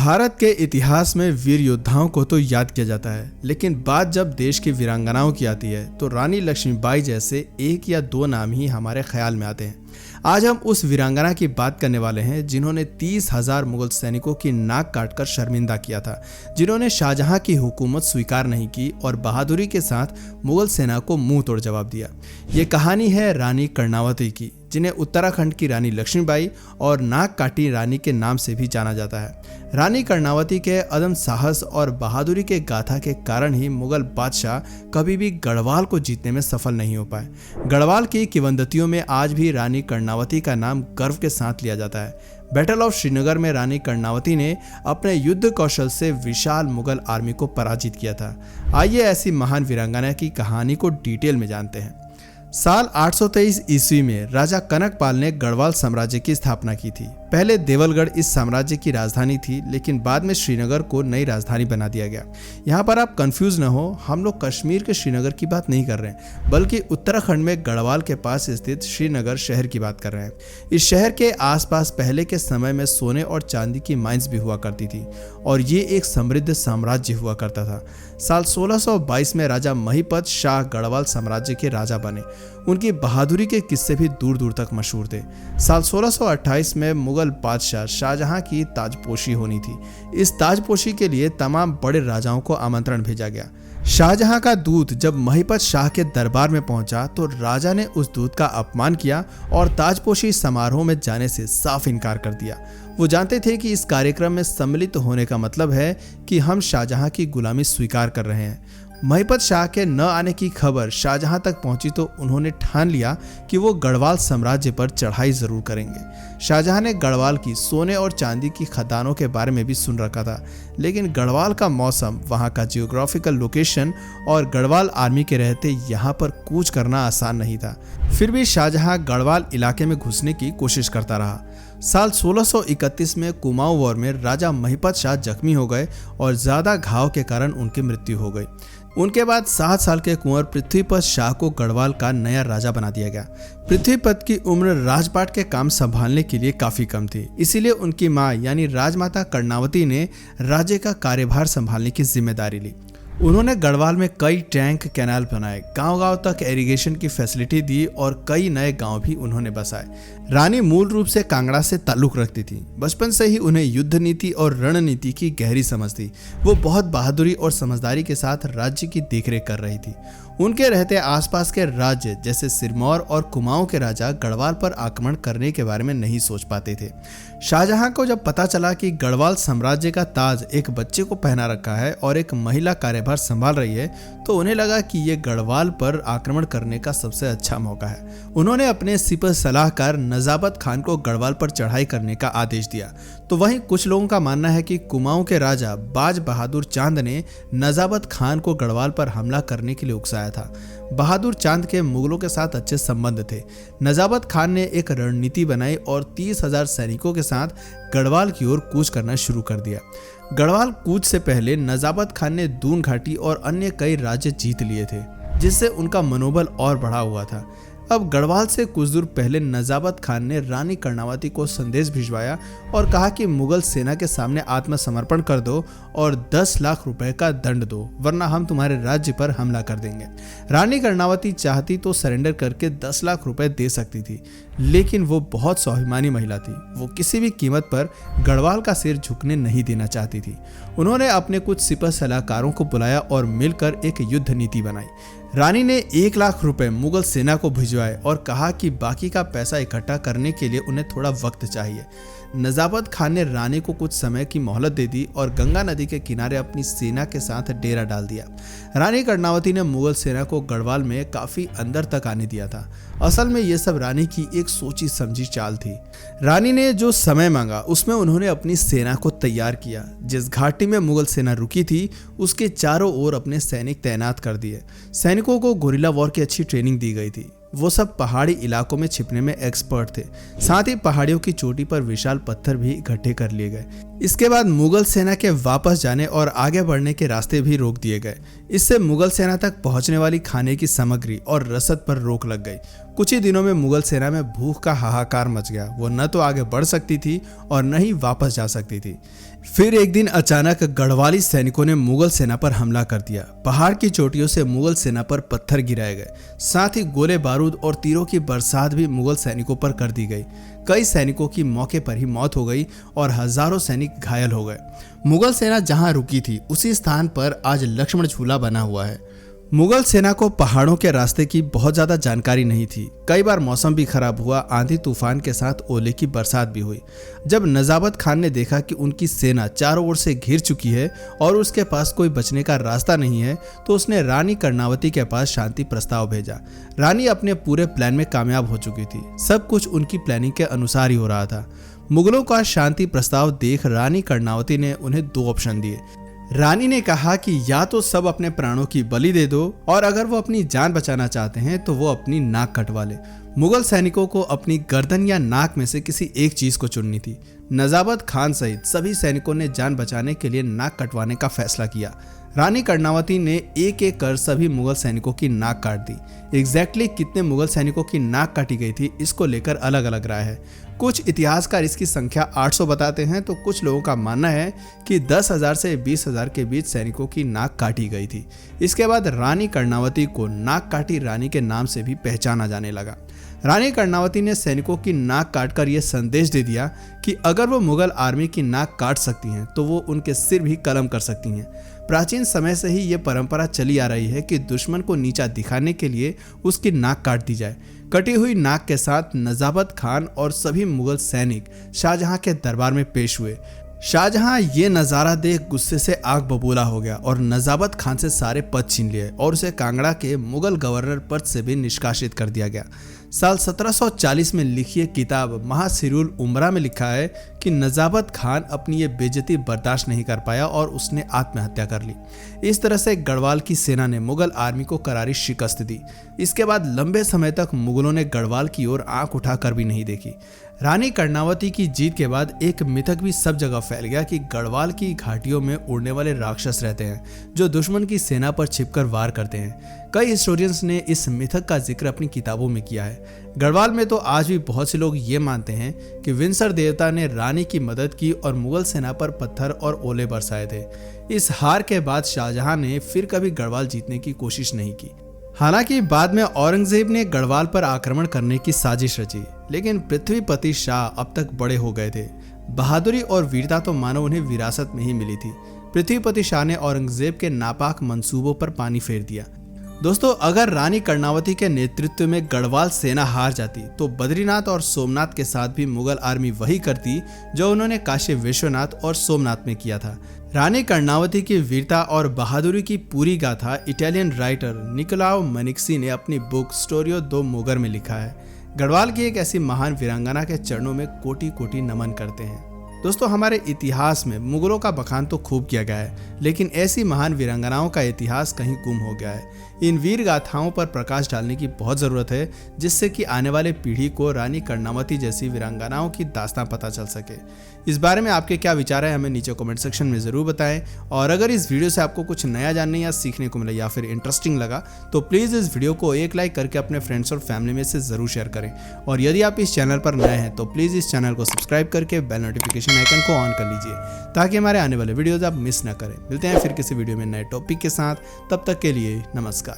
भारत के इतिहास में वीर योद्धाओं को तो याद किया जाता है, लेकिन बात जब देश की वीरांगनाओं की आती है तो रानी लक्ष्मीबाई जैसे एक या दो नाम ही हमारे ख्याल में आते हैं। आज हम उस वीरांगना की बात करने वाले हैं जिन्होंने 30,000 मुगल सैनिकों की नाक काटकर शर्मिंदा किया था, जिन्होंने शाहजहां की हुकूमत स्वीकार नहीं की और बहादुरी के साथ मुगल सेना को मुंह तोड़ जवाब दिया। ये कहानी है रानी कर्णावती की, जिन्हें उत्तराखंड की रानी लक्ष्मीबाई और नाक काटी रानी के नाम से भी जाना जाता है। रानी कर्णावती के अदम साहस और बहादुरी के गाथा के कारण ही मुगल बादशाह कभी भी गढ़वाल को जीतने में सफल नहीं हो पाए। गढ़वाल की किंवदंतियों में आज भी रानी कर्णावती का नाम गर्व के साथ लिया जाता है। बैटल ऑफ श्रीनगर में रानी कर्णावती ने अपने युद्ध कौशल से विशाल मुगल आर्मी को पराजित किया था। आइए ऐसी महान वीरांगना की कहानी को डिटेल में जानते हैं। साल 823 ईस्वी में राजा कनकपाल ने गढ़वाल साम्राज्य की स्थापना की थी। पहले देवलगढ़ इस साम्राज्य की राजधानी थी, लेकिन बाद में श्रीनगर को नई राजधानी बना दिया गया। यहाँ पर आप कंफ्यूज न हो, हम लोग कश्मीर के श्रीनगर की बात नहीं कर रहे हैं, बल्कि उत्तराखंड में गढ़वाल के पास स्थित श्रीनगर शहर की बात कर रहे हैं। इस शहर के आसपास पहले के समय में सोने और चांदी की माइंस भी हुआ करती थी और ये एक समृद्ध साम्राज्य हुआ करता था। साल 1622 में राजा महिपत शाह गढ़वाल साम्राज्य के राजा बने। उनकी बहादुरी के किस्से भी दूर दूर तक मशहूर थे। साल 1628 में मुगल बादशाह शाहजहां की ताजपोशी होनी थी। इस ताजपोशी के लिए तमाम बड़े राजाओं को आमंत्रण भेजा गया। शाहजहां का दूत जब महिपत शाह के दरबार में पहुंचा तो राजा ने उस दूत का अपमान किया और ताजपोशी समारोह में जाने से साफ इनकार कर दिया। वो जानते थे कि इस कार्यक्रम में सम्मिलित होने का मतलब है कि हम शाहजहां की गुलामी स्वीकार कर रहे हैं। महिपत शाह के न आने की खबर शाहजहां तक पहुंची तो उन्होंने ठान लिया कि वो गढ़वाल साम्राज्य पर चढ़ाई जरूर करेंगे। शाहजहां ने गढ़वाल की सोने और चांदी की खदानों के बारे में भी सुन रखा था, लेकिन गढ़वाल का मौसम, वहां का जियोग्राफिकल लोकेशन और गढ़वाल आर्मी के रहते यहाँ पर कूच करना आसान नहीं था। फिर भी शाहजहां गढ़वाल इलाके में घुसने की कोशिश करता रहा। साल 1631 में कुमाऊं वॉर में राजा महिपत शाह जख्मी हो गए और ज्यादा घाव के कारण उनकी मृत्यु हो गई। उनके बाद 7 साल के कुंवर पृथ्वीपत शाह को गढ़वाल का नया राजा बना दिया गया। पृथ्वीपत की उम्र राजपाट के काम संभालने के लिए काफी कम थी, इसीलिए उनकी मां यानी राजमाता कर्णावती ने राज्य का कार्यभार संभालने की जिम्मेदारी ली। उन्होंने गढ़वाल में कई टैंक कैनाल बनाए, गांव-गांव तक इरिगेशन की फैसिलिटी दी और कई नए गांव भी उन्होंने बसाए। रानी मूल रूप से कांगड़ा से ताल्लुक रखती थी। बचपन से ही उन्हें युद्ध नीति और रणनीति की गहरी समझ थी। वो बहुत बहादुरी और समझदारी के साथ राज्य की देखरेख कर रही थी। उनके रहते आसपास के राज्य जैसे सिरमौर और कुमाऊं के राजा गढ़वाल पर आक्रमण करने के बारे में नहीं सोच पाते थे। शाहजहां को जब पता चला कि गढ़वाल साम्राज्य का ताज एक बच्चे को पहना रखा है और एक महिला कार्यभार संभाल रही है, तो उन्हें लगा कि ये गढ़वाल पर आक्रमण करने का सबसे अच्छा मौका है। उन्होंने अपने सिपह सलाहकार नजाबत खान को गढ़वाल पर चढ़ाई करने का आदेश दिया। तो वहीं कुछ लोगों का मानना है कि कुमाऊं के राजा बाज बहादुर चांद ने नजाबत खान को गढ़वाल पर हमला करने के लिए उकसाया था। बहादुर चांद के मुगलों के साथ अच्छे संबंध थे। नजाबत खान ने एक रणनीति बनाई और 30,000 सैनिकों के साथ गढ़वाल की ओर कूच करना शुरू कर दिया। गढ़वाल कूच से पहले नजाबत खान ने दून घाटी और अन्य कई राज्य जीत लिए थे, जिससे उनका मनोबल और बढ़ा हुआ था। अब गढ़वाल से कुछ दूर पहले नजाबत खान ने रानी कर्णावती को संदेश भिजवाया और कहा कि मुगल सेना के सामने आत्मसमर्पण कर दो और 10 लाख रुपए का दंड दो, वरना हम तुम्हारे राज्य पर हमला कर देंगे। रानी कर्णावती चाहती तो सरेंडर करके 10 लाख रुपए दे सकती थी, लेकिन वो बहुत स्वाभिमानी महिला थी। वो किसी भी कीमत पर गढ़वाल का सिर झुकने नहीं देना चाहती थी। उन्होंने अपने कुछ सिपह सलाहकारों को बुलाया और मिलकर एक युद्ध नीति बनाई। रानी ने 1 लाख रुपए मुगल सेना को भिजवाए और कहा कि बाकी का पैसा इकट्ठा करने के लिए उन्हें थोड़ा वक्त चाहिए। नजाबत खान ने रानी को कुछ समय की मोहलत दे दी और गंगा नदी के किनारे अपनी सेना के साथ डेरा डाल दिया। रानी कर्णावती ने मुगल सेना को गढ़वाल में काफी अंदर तक आने दिया था। असल में ये सब रानी की एक सोची समझी चाल थी। रानी ने जो समय मांगा उसमें उन्होंने अपनी सेना को तैयार किया। जिस घाटी में मुगल सेना रुकी थी उसके चारों ओर अपने सैनिक तैनात कर दिए। सैनिकों को गुरिल्ला वॉर की अच्छी ट्रेनिंग दी गई थी। वो सब पहाड़ी इलाकों में छिपने में एक्सपर्ट थे। साथ ही पहाड़ियों की चोटी पर विशाल पत्थर भी इकट्ठे कर लिए गए। इसके बाद मुगल सेना के वापस जाने और आगे बढ़ने के रास्ते भी रोक दिए गए। इससे मुगल सेना तक पहुंचने वाली खाने की सामग्री और रसद पर रोक लग गई। कुछ ही दिनों में मुगल सेना में भूख का हाहाकार मच गया। वो न तो आगे बढ़ सकती थी और न ही वापस जा सकती थी। फिर एक दिन अचानक गढ़वाली सैनिकों ने मुगल सेना पर हमला कर दिया। पहाड़ की चोटियों से मुगल सेना पर पत्थर गिराए गए, साथ ही गोले बारूद और तीरों की बरसात भी मुगल सैनिकों पर कर दी गई। कई सैनिकों की मौके पर ही मौत हो गई और हजारों सैनिक घायल हो गए। मुगल सेना जहां रुकी थी उसी स्थान पर आज लक्ष्मण झूला बना हुआ है। मुगल सेना को पहाड़ों के रास्ते की बहुत ज्यादा जानकारी नहीं थी। कई बार मौसम भी खराब हुआ, आंधी तूफान के साथ ओले की बरसात भी हुई। जब नजाबत खान ने देखा कि उनकी सेना चारों ओर से घिर चुकी है और उसके पास कोई बचने का रास्ता नहीं है, तो उसने रानी कर्णावती के पास शांति प्रस्ताव भेजा। रानी अपने पूरे प्लान में कामयाब हो चुकी थी। सब कुछ उनकी प्लानिंग के अनुसार ही हो रहा था। मुगलों का शांति प्रस्ताव देख रानी कर्णावती ने उन्हें 2 ऑप्शन दिए। रानी ने कहा कि या तो सब अपने प्राणों की बलि दे दो, और अगर वो अपनी जान बचाना चाहते हैं तो वो अपनी नाक कटवा ले। मुगल सैनिकों को अपनी गर्दन या नाक में से किसी एक चीज को चुननी थी। नजाबत खान सहित सभी सैनिकों ने जान बचाने के लिए नाक कटवाने का फैसला किया। रानी कर्णावती ने एक एक कर सभी मुगल सैनिकों की नाक काट दी। एग्जैक्टली कितने मुगल सैनिकों की नाक काटी गई थी इसको लेकर अलग अलग राय है। कुछ इतिहासकार इसकी संख्या 800 बताते हैं, तो कुछ लोगों का मानना है कि 10,000 से 20,000 के बीच सैनिकों की नाक काटी गई थी। इसके बाद रानी कर्णावती को नाक काटी रानी के नाम से भी पहचाना जाने लगा। रानी कर्णावती ने सैनिकों की नाक काटकर यह संदेश दे दिया कि अगर वो मुगल आर्मी की नाक काट सकती हैं तो वो उनके सिर भी कलम कर सकती हैं। प्राचीन समय से ही ये परंपरा चली आ रही है कि दुश्मन को नीचा दिखाने के लिए उसकी नाक काट दी जाए। कटी हुई नाक के साथ नजाबत खान और सभी मुगल सैनिक शाहजहां के दरबार में पेश हुए। शाहजहां ये नज़ारा देख गुस्से से आग बबूला हो गया और नजाबत खान से सारे पद छीन लिए और उसे कांगड़ा के मुगल गवर्नर पद से भी निष्कासित कर दिया गया। साल 1740 में लिखी किताब महासिरुल उमरा में लिखा है कि नजाबत खान अपनी ये बेइज्जती बर्दाश्त नहीं कर पाया और उसने आत्महत्या कर ली। इस तरह से गढ़वाल की सेना ने मुगल आर्मी को करारी शिकस्त दी। इसके बाद लंबे समय तक मुगलों ने गढ़वाल की ओर आंख उठाकर भी नहीं देखी। रानी कर्णावती की जीत के बाद एक मिथक भी सब जगह फैल गया कि गढ़वाल की घाटियों में उड़ने वाले राक्षस रहते हैं जो दुश्मन की सेना पर छिपकर वार करते हैं। कई हिस्टोरियंस ने इस मिथक का जिक्र अपनी किताबों में किया है। गढ़वाल में तो आज भी बहुत से लोग ये मानते हैं कि विंसर देवता ने रानी की मदद की और मुगल सेना पर पत्थर और ओले बरसाए थे। इस हार के बाद शाहजहां ने फिर कभी गढ़वाल जीतने की कोशिश नहीं की। हालांकि बाद में औरंगजेब ने गढ़वाल पर आक्रमण करने की साजिश रची, लेकिन पृथ्वीपति शाह अब तक बड़े हो गए थे। बहादुरी और वीरता तो मानो उन्हें विरासत में ही मिली थी। पृथ्वीपति शाह ने औरंगजेब के नापाक मंसूबों पर पानी फेर दिया। दोस्तों, अगर रानी कर्णावती के नेतृत्व में गढ़वाल सेना हार जाती तो बद्रीनाथ और सोमनाथ के साथ भी मुगल आर्मी वही करती जो उन्होंने काशी विश्वनाथ और सोमनाथ में किया था। रानी कर्णावती की वीरता और बहादुरी की पूरी गाथा इटालियन राइटर निकोलाओ मनिक्सी ने अपनी बुक स्टोरियो दो मोगर में लिखा है। गढ़वाल की एक ऐसी महान वीरांगना के चरणों में कोटि कोटि नमन करते हैं। दोस्तों, हमारे इतिहास में मुगलों का बखान तो खूब किया गया है, लेकिन ऐसी महान वीरांगनाओं का इतिहास कहीं गुम हो गया है। इन वीर गाथाओं पर प्रकाश डालने की बहुत ज़रूरत है, जिससे कि आने वाले पीढ़ी को रानी कर्णावती जैसी वीरांगनाओं की दास्तां पता चल सके। इस बारे में आपके क्या विचार है, हमें नीचे कमेंट सेक्शन में ज़रूर बताएं। और अगर इस वीडियो से आपको कुछ नया जानने या सीखने को मिला या फिर इंटरेस्टिंग लगा तो प्लीज़ इस वीडियो को एक लाइक करके अपने फ्रेंड्स और फैमिली में से ज़रूर शेयर करें। और यदि आप इस चैनल पर नए हैं तो प्लीज़ इस चैनल को सब्सक्राइब करके बेल नोटिफिकेशन आइकन को ऑन कर लीजिए, ताकि हमारे आने वाले वीडियोज़ आप मिस ना करें। मिलते हैं फिर किसी वीडियो में नए टॉपिक के साथ, तब तक के लिए नमस्कार।